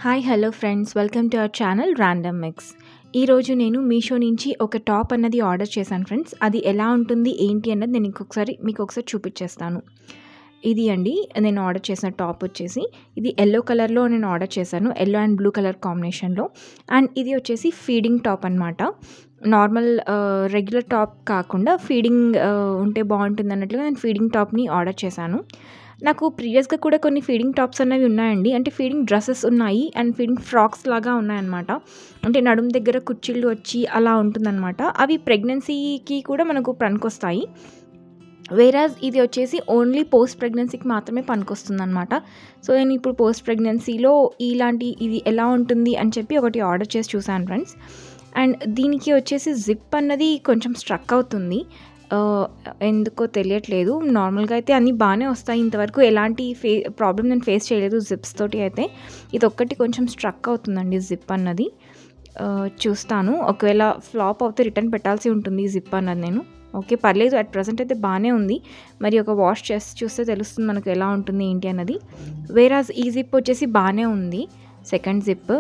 Hi hello friends, welcome to our channel random mix. ఈరోజు నేను మీషో నుంచి ఒక టాప్ అన్నది ఆర్డర్ చేశాను ఫ్రెండ్స్. అది ఎలా ఉంటుంది ఏంటి అన్నది నేను మీకు ఒకసారి చూపించేస్తాను. ఇది అండి నేను ఆర్డర్ చేసిన టాప్ వచ్చేసి ఇది ఎల్లో కలర్లో నేను ఆర్డర్ చేశాను. ఎల్లో అండ్ బ్లూ కలర్ కాంబినేషన్లో. అండ్ ఇది వచ్చేసి ఫీడింగ్ టాప్ అనమాట. నార్మల్ రెగ్యులర్ టాప్ కాకుండా ఫీడింగ్ ఉంటే బాగుంటుంది అన్నట్లుగా నేను ఫీడింగ్ టాప్ని ఆర్డర్ చేశాను. నాకు ప్రీవియస్గా కూడా కొన్ని ఫీడింగ్ టాప్స్ అనేవి ఉన్నాయండి. అంటే ఫీడింగ్ డ్రెస్సెస్ ఉన్నాయి అండ్ ఫీడింగ్ ఫ్రాక్స్ లాగా ఉన్నాయన్నమాట. అంటే నడుము దగ్గర కుర్చీలు వచ్చి అలా ఉంటుందన్నమాట. అవి ప్రెగ్నెన్సీకి కూడా మనకు పనికొస్తాయి. వేరాజ్ ఇది వచ్చేసి ఓన్లీ పోస్ట్ ప్రెగ్నెన్సీకి మాత్రమే పనికొస్తుంది అనమాట. సో నేను ఇప్పుడు పోస్ట్ ప్రెగ్నెన్సీలో ఇది ఎలా ఉంటుంది అని చెప్పి ఒకటి ఆర్డర్ చేసి చూసాను ఫ్రెండ్స్. అండ్ దీనికి వచ్చేసి జిప్ అన్నది కొంచెం స్ట్రక్ అవుతుంది. ఎందుకో తెలియట్లేదు. నార్మల్గా అయితే అన్నీ బాగానే వస్తాయి. ఇంతవరకు ఎలాంటి ప్రాబ్లం నేను ఫేస్ చేయలేదు జిప్స్ తోటి. అయితే ఇది ఒక్కటి కొంచెం స్ట్రక్ అవుతుందండి జిప్ అన్నది. చూస్తాను, ఒకవేళ ఫ్లాప్ అవుతే రిటర్న్ పెట్టాల్సి ఉంటుంది జిప్ అన్నది నేను. ఓకే, పర్లేదు, అట్ ప్రజెంట్ అయితే బాగానే ఉంది. మరి ఒక వాష్ చేసి చూస్తే తెలుస్తుంది మనకు ఎలా ఉంటుంది ఏంటి అన్నది. వేరాజ్ ఈ జిప్ వచ్చేసి బాగానే ఉంది, సెకండ్ జిప్.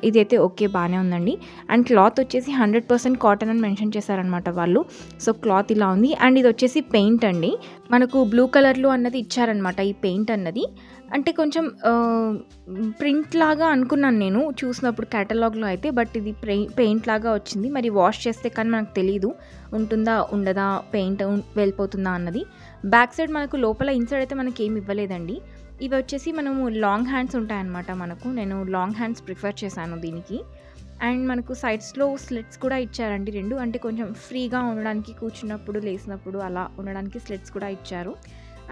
ఇదైతే ఓకే, బాగానే ఉందండి. అండ్ క్లాత్ వచ్చేసి 100% కాటన్ అని మెన్షన్ చేశారనమాట వాళ్ళు. సో క్లాత్ ఇలా ఉంది. అండ్ ఇది వచ్చేసి పెయింట్ అండి. మనకు బ్లూ కలర్లో అన్నది ఇచ్చారనమాట ఈ పెయింట్ అన్నది. అంటే కొంచెం ప్రింట్ లాగా అనుకున్నాను నేను చూసినప్పుడు క్యాటలాగ్లో అయితే. బట్ ఇది పెయింట్ లాగా వచ్చింది. మరి వాష్ చేస్తే కానీ మనకు తెలీదు ఉంటుందా ఉండదా, పెయింట్ వెళ్ళిపోతుందా అన్నది. బ్యాక్ సైడ్ మనకు లోపల ఇన్సైడ్ అయితే మనకి ఏమి ఇవ్వలేదండి. ఇవి వచ్చేసి మనము లాంగ్ హ్యాండ్స్ ఉంటాయన్నమాట మనకు. నేను లాంగ్ హ్యాండ్స్ ప్రిఫర్ చేశాను దీనికి. అండ్ మనకు సైడ్స్లో స్లిట్స్ కూడా ఇచ్చారండి 2. అంటే కొంచెం ఫ్రీగా ఉండడానికి, కూర్చున్నప్పుడు లేసినప్పుడు అలా ఉండడానికి స్లిట్స్ కూడా ఇచ్చారు.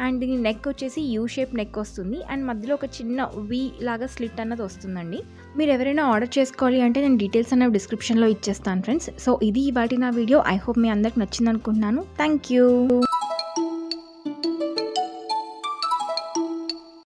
అండ్ దీని నెక్ వచ్చేసి యూ షేప్ నెక్ వస్తుంది. అండ్ మధ్యలో ఒక చిన్న వి లాగా స్లిట్ అన్నది వస్తుందండి. మీరు ఎవరైనా ఆర్డర్ చేసుకోవాలి అంటే నేను డీటెయిల్స్ అనేవి డిస్క్రిప్షన్లో ఇచ్చేస్తాను ఫ్రెండ్స్. సో ఇది ఇవాటి నా వీడియో. ఐ హోప్ మీ అందరికి నచ్చింది అనుకుంటున్నాను. Thank you.